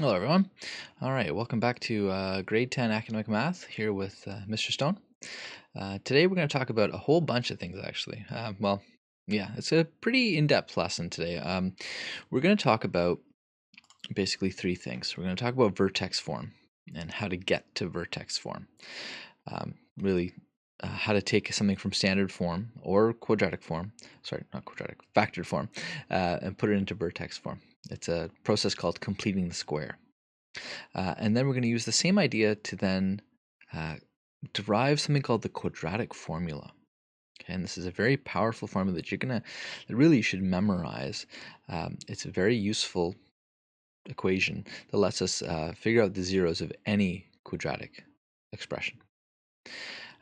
Hello, everyone. All right, welcome back to grade 10 academic math here with Mr. Stone. Today we're going to talk about a whole bunch of things, actually. Yeah, it's a pretty in-depth lesson today. We're going to talk about basically three things. We're going to talk about vertex form and how to get to vertex form. Really, how to take something from standard form or quadratic form, sorry, not quadratic, factored form, and put it into vertex form. It's a process called completing the square. And then we're going to use the same idea to then derive something called the quadratic formula. Okay, and this is a very powerful formula that really you should memorize. It's a very useful equation that lets us figure out the zeros of any quadratic expression.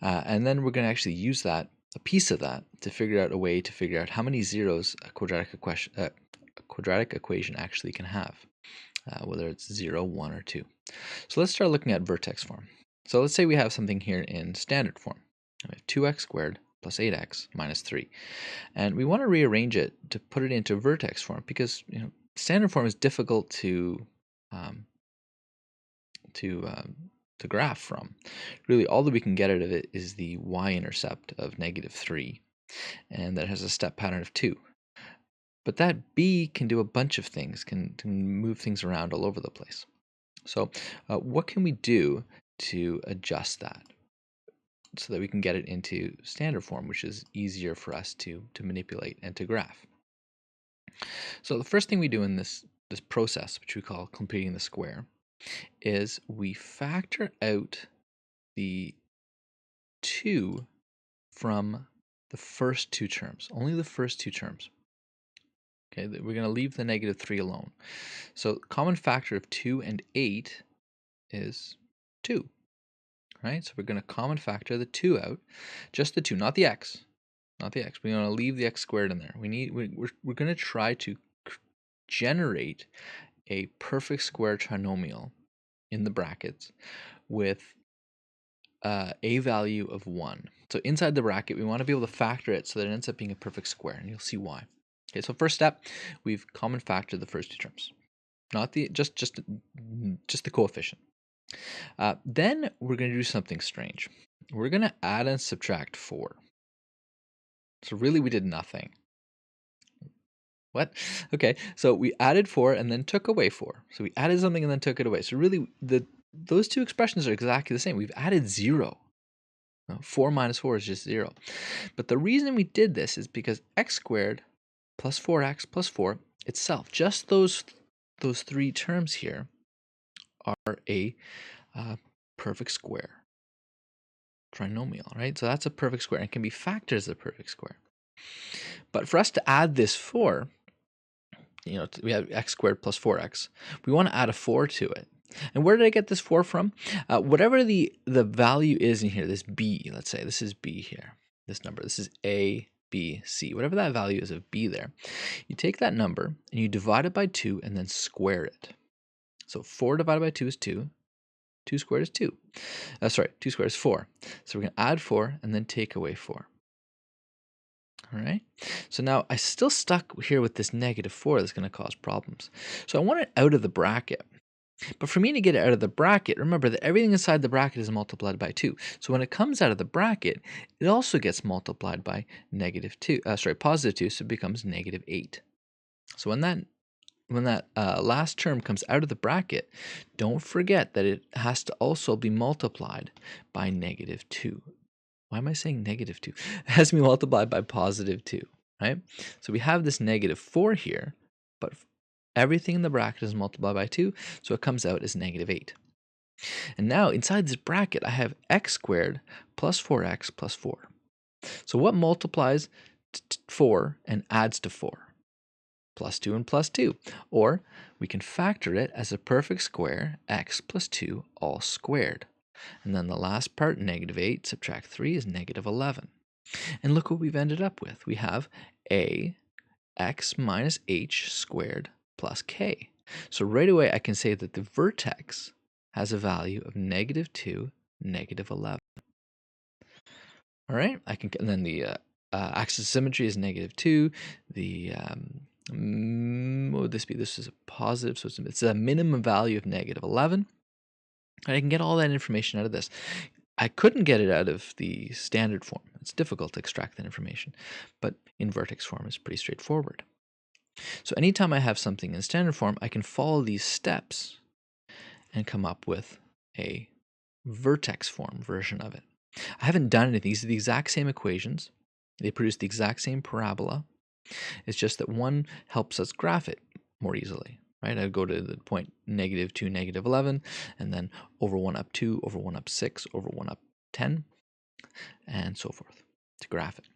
And then we're going to actually use a piece of that, to figure out a way to figure out how many zeros a quadratic equation actually can have, whether it's 0, 1, or 2. So let's start looking at vertex form. So let's say we have something here in standard form. We have 2x squared plus 8x minus 3. And we want to rearrange it to put it into vertex form because standard form is difficult to graph from. Really, all that we can get out of it is the y-intercept of -3, and that has a step pattern of 2. But that b can do a bunch of things, can move things around all over the place. So what can we do to adjust that so that we can get it into standard form, which is easier for us to manipulate and to graph? So the first thing we do in this process, which we call completing the square, is we factor out the 2 from the first two terms, only the first two terms. Okay, we're going to leave the -3 alone. So common factor of 2 and 8 is 2. Right? So we're going to common factor the 2 out, just the 2, not the x. Not the x. We're going to leave the x squared in there. We're going to try to generate a perfect square trinomial in the brackets with a value of 1. So inside the bracket, we want to be able to factor it so that it ends up being a perfect square, and you'll see why. Okay, so first step, we've common factored the first two terms, not the just the coefficient. Then we're going to do something strange. We're going to add and subtract 4. So really we did nothing. What? Okay, so we added 4 and then took away 4. So we added something and then took it away. So really those two expressions are exactly the same. We've added 0. 4 minus 4 is just 0. But the reason we did this is because x squared plus 4x plus 4 itself, just those three terms here, are a perfect square trinomial, right? So that's a perfect square, and it can be factored as a perfect square. But for us to add this 4, we have x squared plus 4x. We want to add a 4 to it. And where did I get this 4 from? Whatever the value is in here, this b, let's say this is b here, this number, this is a, b, c, whatever that value is of b there, you take that number and you divide it by 2 and then square it. So 4 divided by 2 is 2. 2 squared is 2. 2 squared is 4. So we're going to add 4 and then take away 4. All right. So now I still stuck here with this -4 that's going to cause problems. So I want it out of the bracket. But for me to get it out of the bracket, remember that everything inside the bracket is multiplied by 2. So when it comes out of the bracket, it also gets multiplied by positive 2, so it becomes -8. So when that last term comes out of the bracket, don't forget that it has to also be multiplied by -2. Why am I saying -2? It has to be multiplied by positive 2, right? So we have this -4 here, but everything in the bracket is multiplied by 2, so it comes out as -8. And now inside this bracket, I have x squared plus 4x plus 4. So what multiplies 4 and adds to 4? Plus 2 and plus 2. Or we can factor it as a perfect square, x plus 2 all squared. And then the last part, -8, subtract 3 is -11. And look what we've ended up with. We have a x minus h squared plus k. So right away I can say that the vertex has a value of -2, -11. All right, and then the axis of symmetry is -2. The what would this be? This is a positive, so it's a minimum value of negative 11. And I can get all that information out of this. I couldn't get it out of the standard form. It's difficult to extract that information, but in vertex form it's pretty straightforward. So anytime I have something in standard form, I can follow these steps and come up with a vertex form version of it. I haven't done anything. These are the exact same equations. They produce the exact same parabola. It's just that one helps us graph it more easily, right? I go to the point -2, -11, and then over 1 up 2, over 1 up 6, over 1 up 10, and so forth to graph it.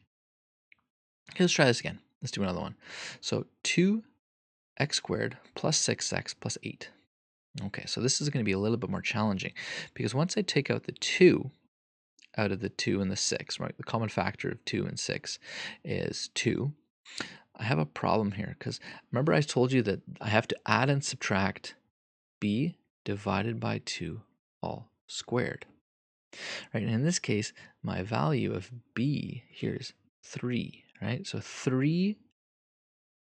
Okay, let's try this again. Let's do another one. So 2x squared plus 6x plus 8. Okay, so this is going to be a little bit more challenging because once I take out the 2 out of the 2 and the 6, right? The common factor of 2 and 6 is 2. I have a problem here because remember I told you that I have to add and subtract b divided by 2 all squared. Right, and in this case, my value of b here is 3, right? So 3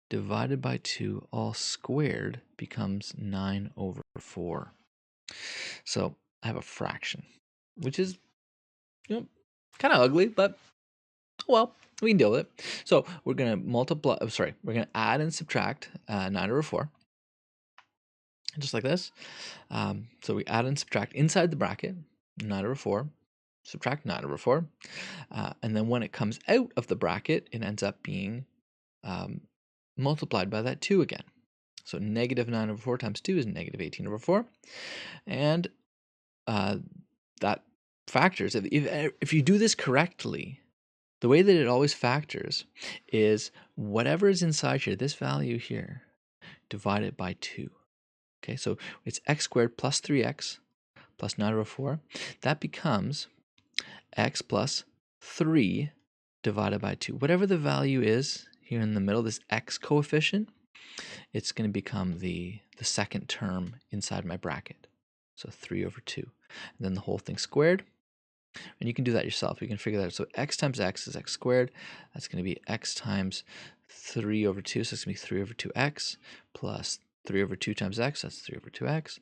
divided by 2 all squared becomes 9/4. So I have a fraction, which is kind of ugly, but well, we can deal with it. So we're going to we're going to add and subtract 9/4, just like this. So we add and subtract inside the bracket, 9/4, subtract 9/4. And then when it comes out of the bracket, it ends up being multiplied by that 2 again. So negative 9/4 times 2 is negative 18/4. And that factors, if you do this correctly, the way that it always factors is whatever is inside here, this value here, divided by 2. Okay, so it's x squared plus 3x plus 9/4. That becomes x plus 3 divided by 2. Whatever the value is here in the middle, this x coefficient, it's going to become the second term inside my bracket. So 3/2. And then the whole thing squared. And you can do that yourself. You can figure that out. So x times x is x squared. That's going to be x times 3/2. So it's going to be 3/2x plus 3/2 times x. That's 3/2x.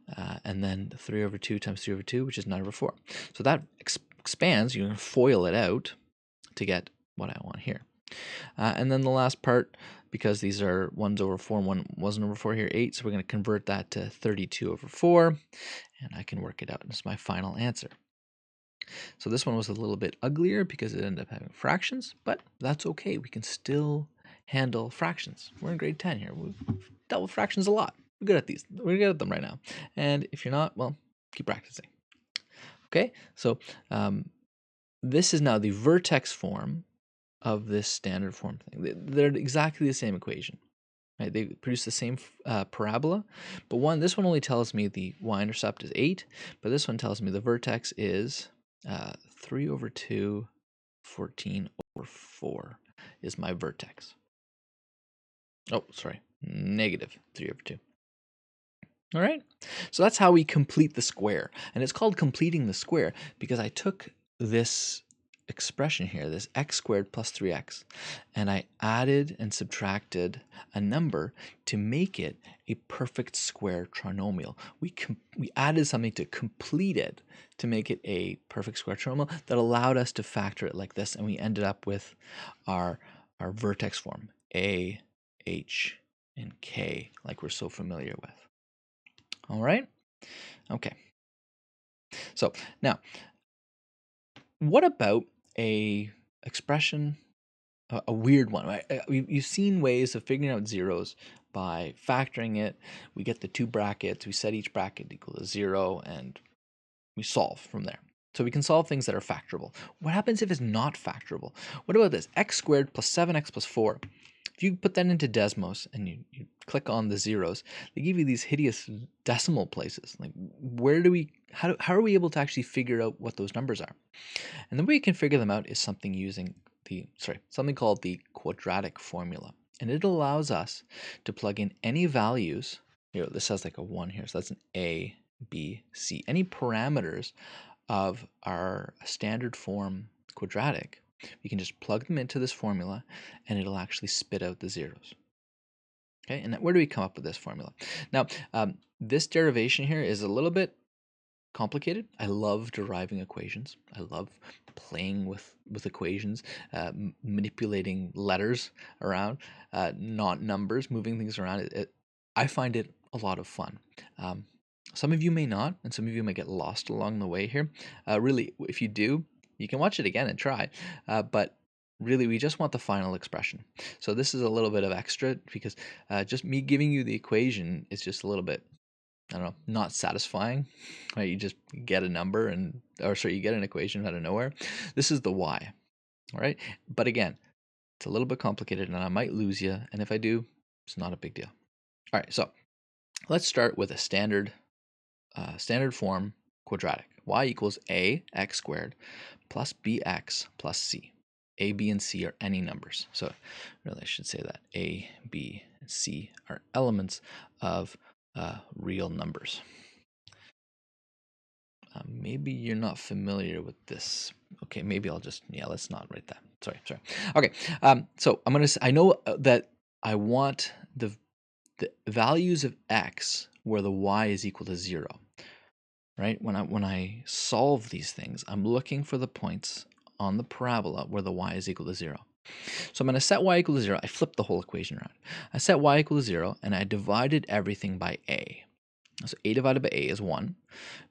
And then 3/2 times 3/2, which is 9/4. So that expands. You're going to FOIL it out to get what I want here. And then the last part, because these are 1/4 and 1/4 here, 8. So we're going to convert that to 32/4. And I can work it out. It's my final answer. So this one was a little bit uglier because it ended up having fractions, but that's okay. We can still handle fractions. We're in grade 10 here. We've dealt with fractions a lot. We're good at these. We're good at them right now. And if you're not, well, keep practicing. Okay, so this is now the vertex form of this standard form thing. They're exactly the same equation. Right? They produce the same parabola, but this one only tells me the y-intercept is 8, but this one tells me the vertex is 3/2, 14/4 is my vertex. Oh, sorry, negative 3/2. All right, so that's how we complete the square, and it's called completing the square because I took this expression here, this x squared plus 3x, and I added and subtracted a number to make it a perfect square trinomial. We added something to complete it to make it a perfect square trinomial that allowed us to factor it like this, and we ended up with our vertex form, A, H, and K, like we're so familiar with. All right? Okay. So now, what about a expression, a weird one, right? You've seen ways of figuring out zeros by factoring it. We get the two brackets, we set each bracket equal to 0, and we solve from there. So we can solve things that are factorable. What happens if it's not factorable? What about this? X squared plus 7x plus 4. If you put that into Desmos and you click on the zeros, they give you these hideous decimal places. Like, how are we able to actually figure out what those numbers are? And the way you can figure them out is something called the quadratic formula. And it allows us to plug in any values. Here, this has like a 1 here, so that's an A, B, C. Any parameters of our standard form quadratic, we can just plug them into this formula and it'll actually spit out the zeros. Okay, and where do we come up with this formula? Now, this derivation here is a little bit complicated. I love deriving equations. I love playing with equations, manipulating letters around, not numbers, moving things around. I find it a lot of fun. Um, some of you may not, and some of you may get lost along the way here. Really, if you do, you can watch it again and try. But really, we just want the final expression. So this is a little bit of extra because just me giving you the equation is just a little bit, I don't know, not satisfying. Right? You just get a number you get an equation out of nowhere. This is the y, all right? But again, it's a little bit complicated and I might lose you. And if I do, it's not a big deal. All right, so let's start with a standard form quadratic. Y equals ax squared plus bx plus c. A, B, and C are any numbers. So really I should say that A, B, and C are elements of real numbers. Maybe you're not familiar with this. Okay, maybe I'll just, let's not write that. Sorry. Okay, so I know that I want the values of x where the y is equal to 0, right? When I solve these things, I'm looking for the points on the parabola where the y is equal to 0. So I'm going to set y equal to 0. I flipped the whole equation around. I set y equal to 0, and I divided everything by a. So a divided by a is 1.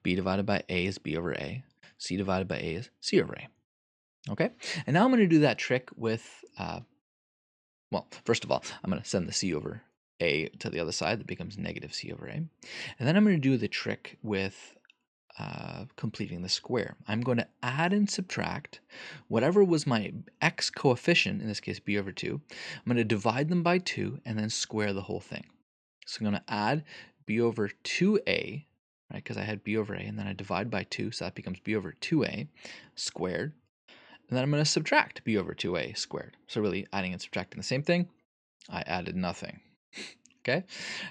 B divided by a is b over a. C divided by a is c over a. Okay? And now I'm going to do that trick with, well, first of all, I'm going to send the c over a to the other side. That becomes negative c over a. And then I'm going to do the trick with completing the square. I'm going to add and subtract whatever was my x coefficient, in this case b over 2. I'm going to divide them by 2 and then square the whole thing. So I'm going to add b over 2a, right, because I had b over a, and then I divide by 2, so that becomes b over 2a squared. And then I'm going to subtract b over 2a squared. So really adding and subtracting the same thing. I added nothing. Okay.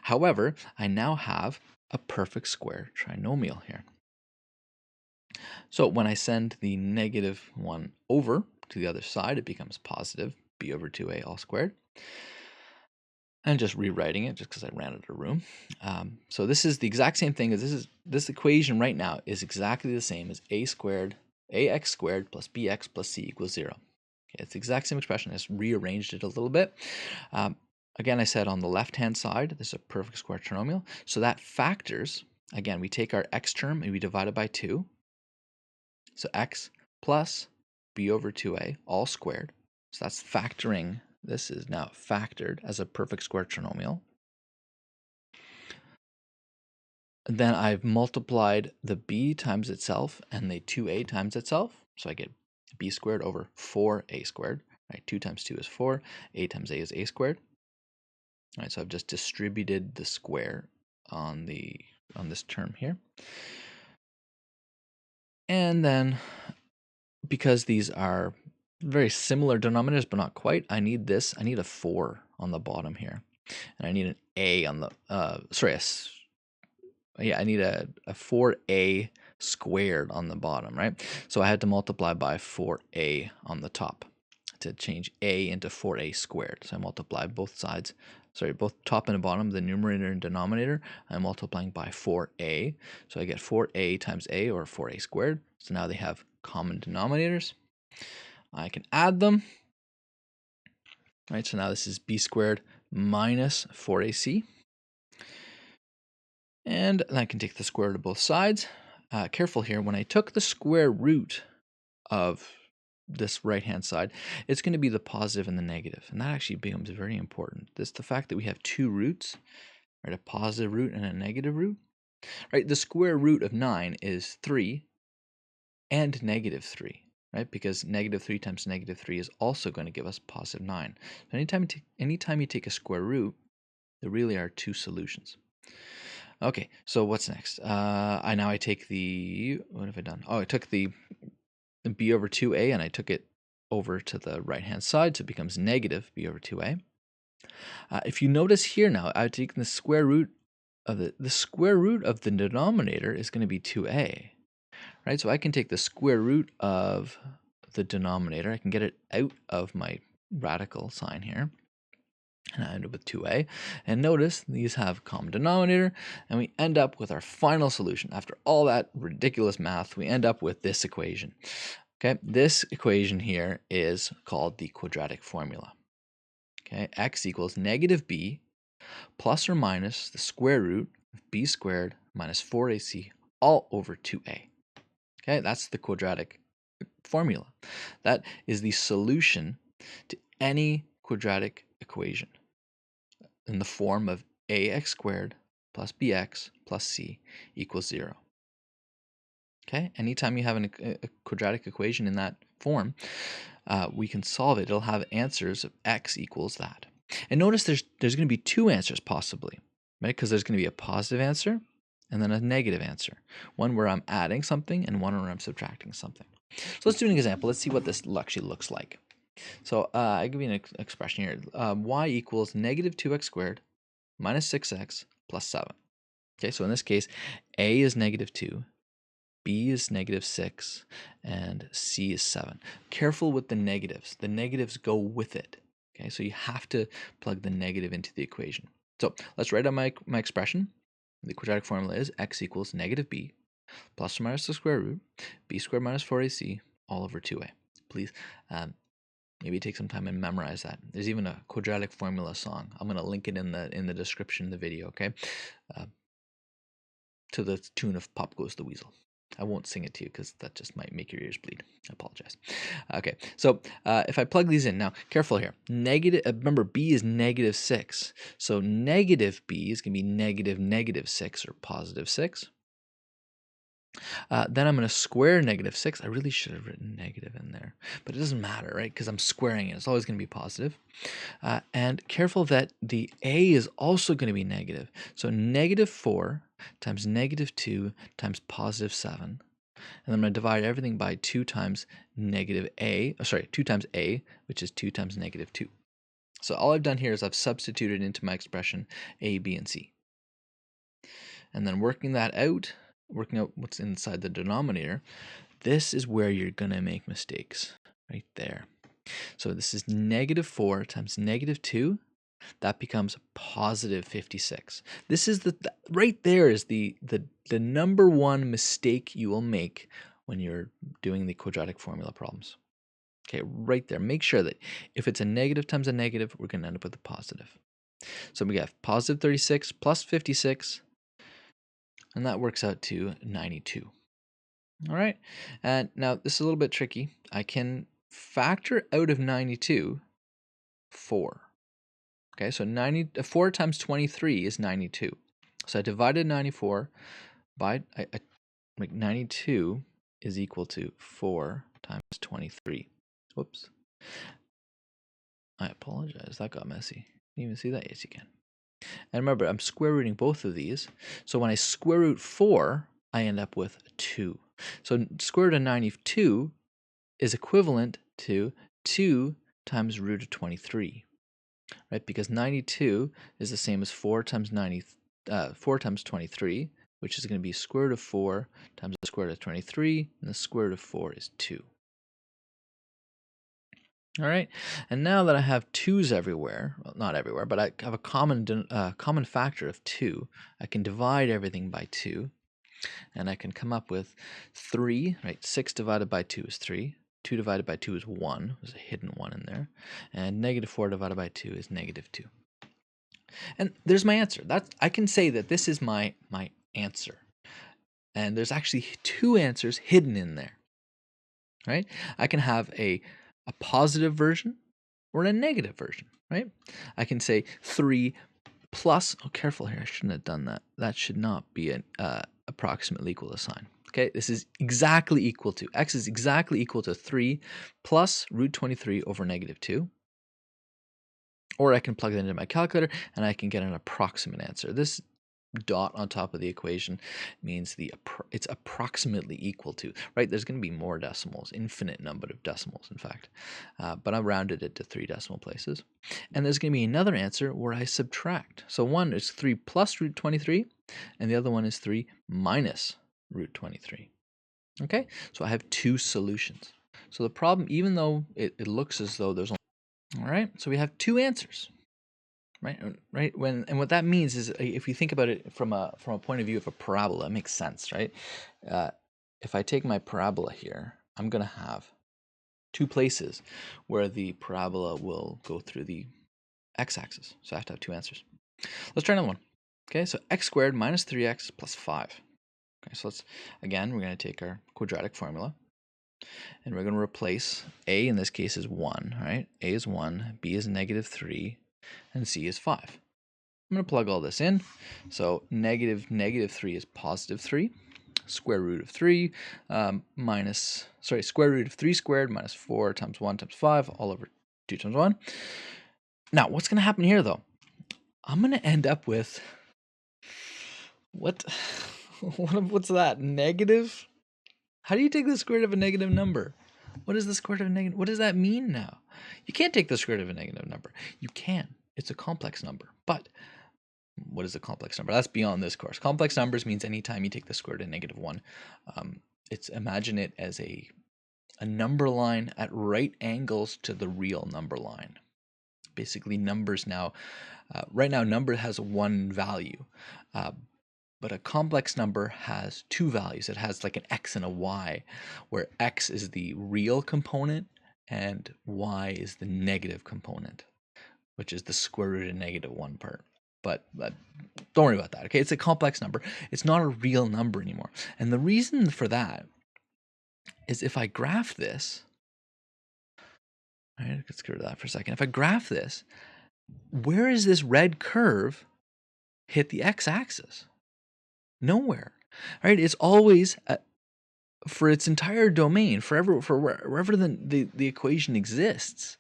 However, I now have a perfect square trinomial here. So when I send the negative 1 over to the other side, it becomes positive b over 2a all squared. And just rewriting it just because I ran out of room. So this is the exact same thing as this equation right now is exactly the same as ax squared plus bx plus c equals 0. Okay, it's the exact same expression. I just rearranged it a little bit. Again, I said on the left-hand side, this is a perfect square trinomial. So that factors, again, we take our x term and we divide it by 2. So x plus b over 2a all squared. So that's factoring. This is now factored as a perfect square trinomial. And then I've multiplied the b times itself and the 2a times itself. So I get b squared over 4a squared. Right? 2 times 2 is 4. A times a is a squared. All right, so I've just distributed the square on this term here. And then because these are very similar denominators, but not quite, I need a 4 on the bottom here. And I need an a on the, I need a 4a squared on the bottom, right? So I had to multiply by 4a on the top to change a into 4a squared. So I multiply both sides, both top and the bottom, the numerator and denominator, I'm multiplying by 4a. So I get 4a times a, or 4a squared. So now they have common denominators. I can add them. Right, so now this is b squared minus 4ac. And I can take the square root of both sides. Careful here, when I took the square root of this right-hand side, it's going to be the positive and the negative. And that actually becomes very important. The fact that we have two roots, right, a positive root and a negative root. Right, the square root of 9 is 3 and negative 3. Right, because negative 3 times negative 3 is also going to give us positive 9. So anytime you take a square root, there really are two solutions. Okay, so what's next? I take the, what have I done? Oh, I took the b over 2a and I took it over to the right-hand side, so it becomes negative b over 2a. If you notice here now, I've taken the square root of the square root of the denominator is going to be 2a, right? So I can take the square root of the denominator. I can get it out of my radical sign here. And I end up with 2a. And notice these have common denominator, and we end up with our final solution. After all that ridiculous math, we end up with this equation. Okay, this equation here is called the quadratic formula. Okay, x equals negative b plus or minus the square root of b squared minus 4ac all over 2a. Okay, that's the quadratic formula. That is the solution to any quadratic equation in the form of ax squared plus bx plus c equals 0. Okay, anytime you have a quadratic equation in that form, we can solve it. It'll have answers of x equals that. And notice there's going to be two answers possibly, right? Because there's going to be a positive answer and then a negative answer. One where I'm adding something and one where I'm subtracting something. So let's do an example. Let's see what this actually looks like. So I give you an expression here. Y equals negative 2x squared minus 6x plus 7. Okay, so in this case, a is negative 2, b is negative 6, and c is 7. Careful with the negatives. The negatives go with it. Okay, so you have to plug the negative into the equation. So let's write out my expression. The quadratic formula is x equals negative b plus or minus the square root b squared minus 4ac all over 2a. Please maybe take some time and memorize that. There's even a quadratic formula song. I'm going to link it in the description of the video, okay? To the tune of Pop Goes the Weasel. I won't sing it to you because that just might make your ears bleed. I apologize. Okay, so if I plug these in, now careful here. Negative. Remember, b is negative 6. So negative b is going to be negative 6 or positive 6. Then I'm going to square negative 6. I really should have written negative in there, but it doesn't matter, right? Because I'm squaring it. It's always going to be positive. And careful that the a is also going to be negative. So negative 4 times negative 2 times positive 7. And then I'm going to divide everything by 2 times negative a, 2 times a, which is 2 times negative 2. So all I've done here is I've substituted into my expression a, b, and c. And then working out what's inside the denominator, this is where you're going to make mistakes, right there. So this is negative 4 times negative 2. That becomes positive 56. This is right there is the number one mistake you will make when you're doing the quadratic formula problems. Okay, right there. Make sure that if it's a negative times a negative, we're going to end up with a positive. So we have positive 36 plus 56, and that works out to 92. All right, and now this is a little bit tricky. I can factor out of 92 4. Okay, so 4 times 23 is 92. So I divided 94 by, I make 92 is equal to 4 times 23. Whoops. I apologize, that got messy. Can you even see that? Yes, you can. And remember, I'm square rooting both of these. So when I square root 4, I end up with 2. So square root of 92 is equivalent to 2 times root of 23. Right, because 92 is the same as 4 times 23, which is going to be square root of 4 times the square root of 23, and the square root of 4 is 2. All right, and now that I have 2's everywhere, well, not everywhere, but I have a common factor of 2, I can divide everything by 2, and I can come up with 3, right? 6 divided by 2 is 3. 2 divided by 2 is 1. There's a hidden 1 in there. And negative 4 divided by 2 is negative 2. And there's my answer. I can say that this is my answer. And there's actually 2 answers hidden in there. Right? I can have a positive version or a negative version, right? I can say 3 plus, oh, careful here, I shouldn't have done that. That should not be an approximately equal to sign. Okay, this is exactly equal to, x is exactly equal to 3 plus root 23 over negative 2. Or I can plug it into my calculator and I can get an approximate answer. This dot on top of the equation means it's approximately equal to, right? There's going to be more decimals, infinite number of decimals, in fact. But I rounded it to 3 decimal places. And there's going to be another answer where I subtract. So one is 3 plus root 23, and the other one is 3 minus root 23. Okay, so I have 2 solutions. So the problem, even though it looks as though there's only, all right, so we have 2 answers. right? Right. And what that means is, if you think about it from a point of view of a parabola, it makes sense, right? If I take my parabola here, I'm going to have two places where the parabola will go through the x-axis. So I have to have two answers. Let's try another one. Okay, so x squared minus 3x plus 5. Okay, so we're going to take our quadratic formula, and we're going to replace a, in this case, is 1, right? A is 1, b is negative 3, and c is 5. I'm going to plug all this in. So negative 3 is positive 3. Square root of 3 square root of 3 squared minus 4 times 1 times 5 all over 2 times 1. Now, what's going to happen here, though? I'm going to end up with, what's that, negative? How do you take the square root of a negative number? What is the square root of a negative? What does that mean now? You can't take the square root of a negative number. You can. It's a complex number. But what is a complex number? That's beyond this course. Complex numbers means anytime you take the square root of negative 1. Imagine it as a number line at right angles to the real number line. Basically, numbers now, right now, number has one value, but a complex number has two values. It has like an x and a y, where x is the real component and y is the negative component, which is the square root of negative 1 part. But don't worry about that, okay? It's a complex number. It's not a real number anymore. And the reason for that is if I graph this, all right, let's get rid of that for a second. If I graph this, where is this red curve hit the x-axis? Nowhere, right? It's always, for its entire domain, wherever the equation exists,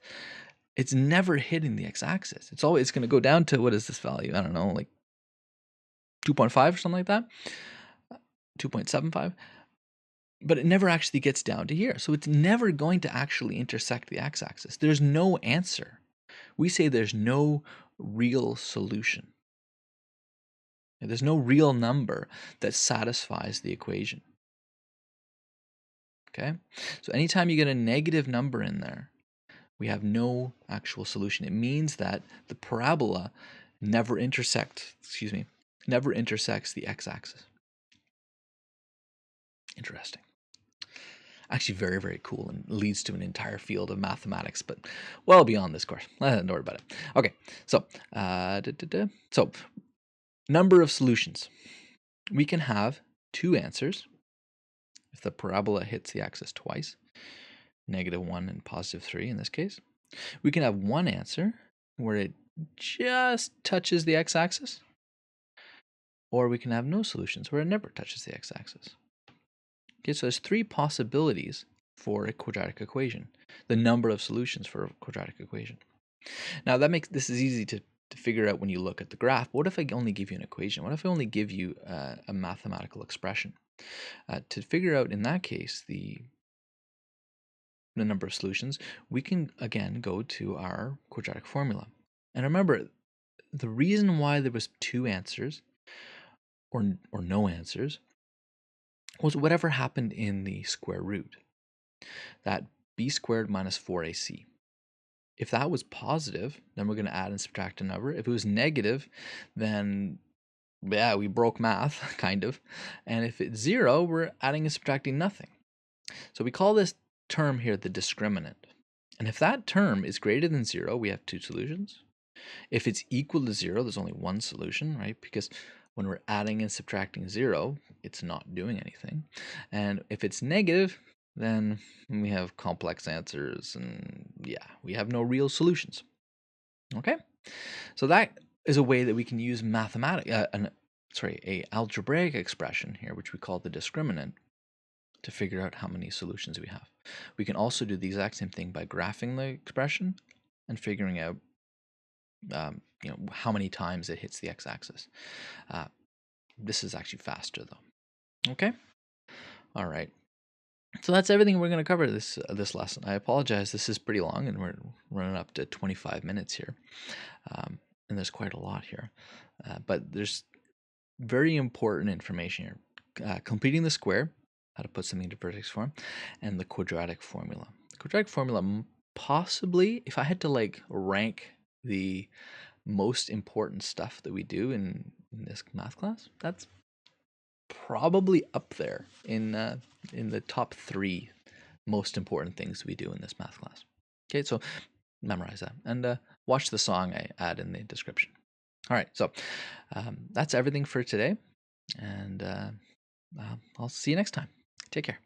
it's never hitting the x-axis. It's always going to go down to, what is this value? I don't know, like 2.5 or something like that, 2.75. But it never actually gets down to here. So it's never going to actually intersect the x-axis. There's no answer. We say there's no real solution. There's no real number that satisfies the equation. Okay? So anytime you get a negative number in there, we have no actual solution. It means that the parabola never intersects the x-axis. Interesting. Actually very, very cool, and leads to an entire field of mathematics, but well beyond this course. Don't worry about it. Okay, so so number of solutions. We can have two answers if the parabola hits the axis twice, -1 and +3 in this case. We can have one answer where it just touches the x-axis, or we can have no solutions where it never touches the x-axis. Okay, so there's three possibilities for a quadratic equation, the number of solutions for a quadratic equation. Now this is easy to figure out when you look at the graph. What if I only give you an equation? What if I only give you a mathematical expression? To figure out, in that case, the number of solutions, we can again go to our quadratic formula. And remember, the reason why there was two answers or no answers was whatever happened in the square root, that b squared minus 4ac. If that was positive, then we're going to add and subtract a number. If it was negative, then yeah, we broke math, kind of. And if it's 0, we're adding and subtracting nothing. So we call this term here the discriminant. And if that term is greater than 0, we have two solutions. If it's equal to 0, there's only one solution, right? Because when we're adding and subtracting 0, it's not doing anything. And if it's negative, then we have complex answers, and yeah, we have no real solutions. Okay? So that is a way that we can use a algebraic expression here, which we call the discriminant, to figure out how many solutions we have. We can also do the exact same thing by graphing the expression and figuring out how many times it hits the x-axis. This is actually faster though. Okay? All right. So that's everything we're going to cover this lesson. I apologize, this is pretty long, and we're running up to 25 minutes here. And there's quite a lot here. But there's very important information here. Completing the square, how to put something into vertex form, and the quadratic formula. The quadratic formula, possibly, if I had to rank the most important stuff that we do in this math class, that's probably up there in the top 3 most important things we do in this math class. Okay, so memorize that and watch the song I add in the description. All right, so that's everything for today, and I'll see you next time. Take care.